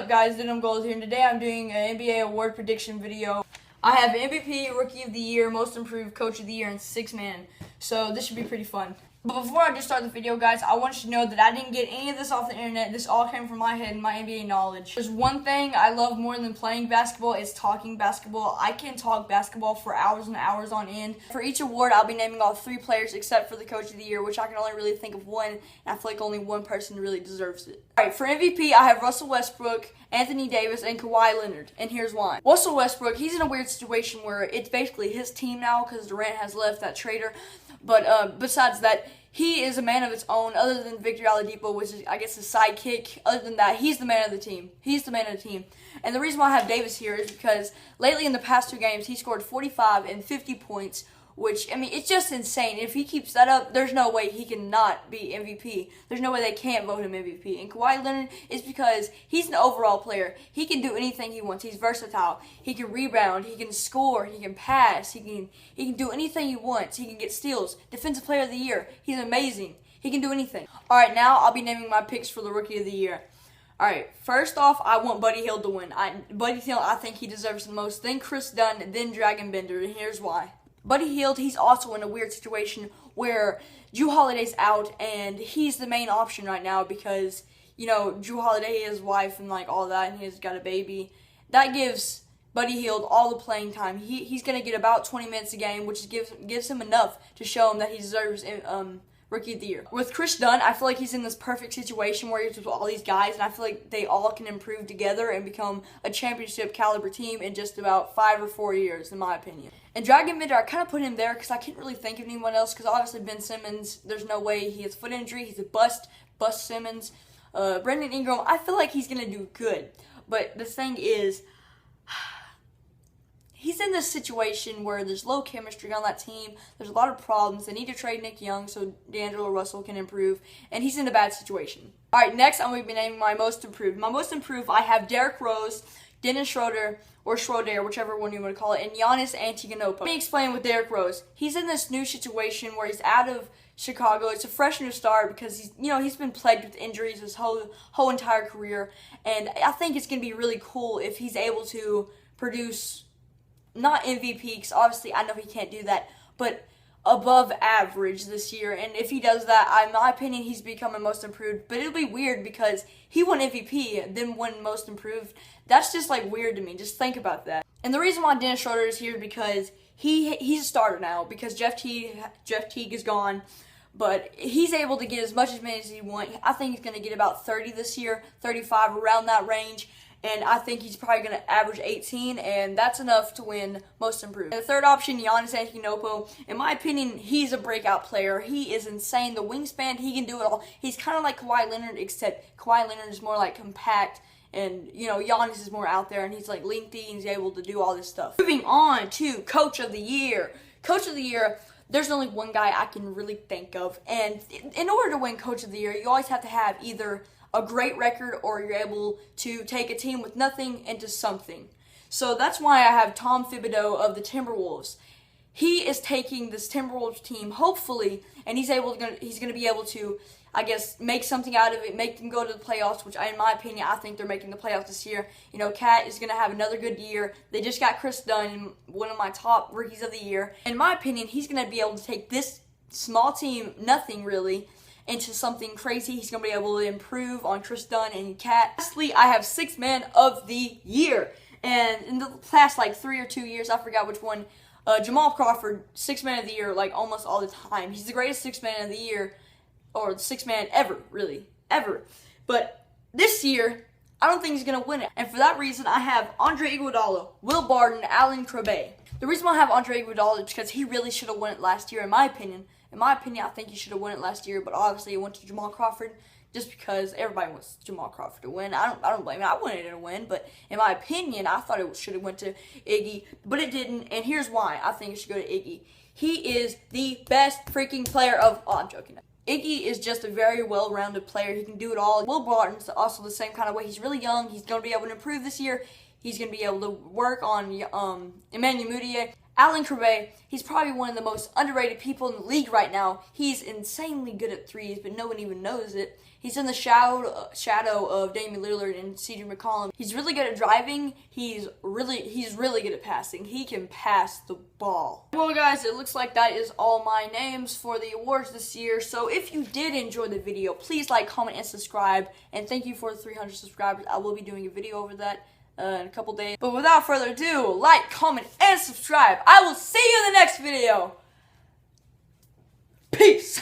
up, guys? Denim Gold here, and today I'm doing an NBA award prediction video. I have MVP, Rookie of the Year, Most Improved, Coach of the Year, and 6-man. So this should be pretty fun. But before I just start the video, guys, I want you to know that I didn't get any of this off the internet. This all came from my head and my NBA knowledge. There's one thing I love more than playing basketball, it's talking basketball. I can talk basketball for hours and hours on end. For each award, I'll be naming all 3 players except for the Coach of the Year, which I can only really think of one, and I feel like only one person really deserves it. Alright, for MVP, I have Russell Westbrook, Anthony Davis, and Kawhi Leonard, and here's why. Russell Westbrook, he's in a weird situation where it's basically his team now because Durant has left, that traitor. But besides that, he is a man of his own, other than Victor Oladipo, which is, I guess, his sidekick. Other than that, he's the man of the team. He's the man of the team. And the reason why I have Davis here is because lately in the past 2 games, he scored 45 and 50 points, which, I mean, it's just insane. If he keeps that up, there's no way he cannot be MVP. There's no way they can't vote him MVP. And Kawhi Leonard is because he's an overall player. He can do anything he wants. He's versatile. He can rebound. He can score. He can pass. He can do anything he wants. He can get steals. Defensive Player of the Year. He's amazing. He can do anything. All right, now I'll be naming my picks for the Rookie of the Year. All right, first off, I want Buddy Hield to win. Buddy Hield, I think he deserves the most. Then Chris Dunn, then Dragon Bender, and here's why. Buddy Hield, he's also in a weird situation where Jrue Holiday's out, and he's the main option right now because, you know, Jrue Holiday, his wife, and like all that, and he's got a baby. That gives Buddy Hield all the playing time. He's going to get about 20 minutes a game, which gives him enough to show him that he deserves Rookie of the Year. With Chris Dunn, I feel like he's in this perfect situation where he's with all these guys, and I feel like they all can improve together and become a championship caliber team in just about 5 or 4 years, in my opinion. And Dragon Bender, I kind of put him there because I can't really think of anyone else because obviously Ben Simmons, there's no way. He has foot injury. He's a bust Simmons. Brandon Ingram, I feel like he's going to do good. But the thing is, he's in this situation where there's low chemistry on that team. There's a lot of problems. They need to trade Nick Young so D'Angelo Russell can improve. And he's in a bad situation. All right, next I'm going to be naming my most improved. My most improved, I have Derrick Rose, Dennis Schroeder, or Schroeder, whichever one you want to call it, and Giannis Antetokounmpo. Let me explain with Derrick Rose. He's in this new situation where he's out of Chicago. It's a fresh new start because he's been plagued with injuries his whole entire career. And I think it's going to be really cool if he's able to produce not MVP, because obviously I know he can't do that, but above average this year. And if he does that, in my opinion, he's becoming most improved. But it'll be weird because he won MVP, then won most improved. That's just like weird to me. Just think about that. And the reason why Dennis Schroeder is here is because he's a starter now because Jeff Teague is gone. But he's able to get as much minutes as he wants. I think he's going to get about 30 this year, 35, around that range. And I think he's probably going to average 18, and that's enough to win most improved. And the third option, Giannis Antetokounmpo. In my opinion, he's a breakout player. He is insane. The wingspan, he can do it all. He's kind of like Kawhi Leonard, except Kawhi Leonard is more like compact, and, you know, Giannis is more out there, and he's like lengthy, and he's able to do all this stuff. Moving on to Coach of the Year. Coach of the Year, there's only one guy I can really think of, and in order to win Coach of the Year, you always have to have either a great record or you're able to take a team with nothing into something. So that's why I have Tom Thibodeau of the Timberwolves. He is taking this Timberwolves team, hopefully, and he's going to be able to, I guess, make something out of it, make them go to the playoffs, which in my opinion, I think they're making the playoffs this year. You know, Cat is going to have another good year. They just got Chris Dunn, one of my top rookies of the year. In my opinion, he's going to be able to take this small team, nothing really, into something crazy. He's going to be able to improve on Chris Dunn and Cat. Lastly, I have 6-man of the year. And in the past, like 3 or 2 years, I forgot which one, Jamal Crawford, 6-man of the year, like almost all the time. He's the greatest 6-man of the year, or 6-man ever, really, ever. But this year, I don't think he's going to win it. And for that reason, I have Andre Iguodala, Will Barton, Alan Crabbe. The reason why I have Andre Iguodala is because he really should have won it last year, in my opinion. In my opinion, I think he should have won it last year, but obviously it went to Jamal Crawford just because everybody wants Jamal Crawford to win. I don't blame it. I wanted it to win, but in my opinion, I thought it should have went to Iggy, but it didn't, and here's why I think it should go to Iggy. He is the best freaking player of... Oh, I'm joking. Iggy is just a very well-rounded player. He can do it all. Will Barton's also the same kind of way. He's really young. He's going to be able to improve this year. He's going to be able to work on Emmanuel Mudiay. Alan Crabbe, he's probably one of the most underrated people in the league right now. He's insanely good at threes, but no one even knows it. He's in the shadow of Damian Lillard and CJ McCollum. He's really good at driving. He's really good at passing. He can pass the ball. Well, guys, it looks like that is all my names for the awards this year. So if you did enjoy the video, please like, comment, and subscribe. And thank you for the 300 subscribers. I will be doing a video over that in a couple days. But without further ado, like, comment, and subscribe. I will see you in the next video. Peace.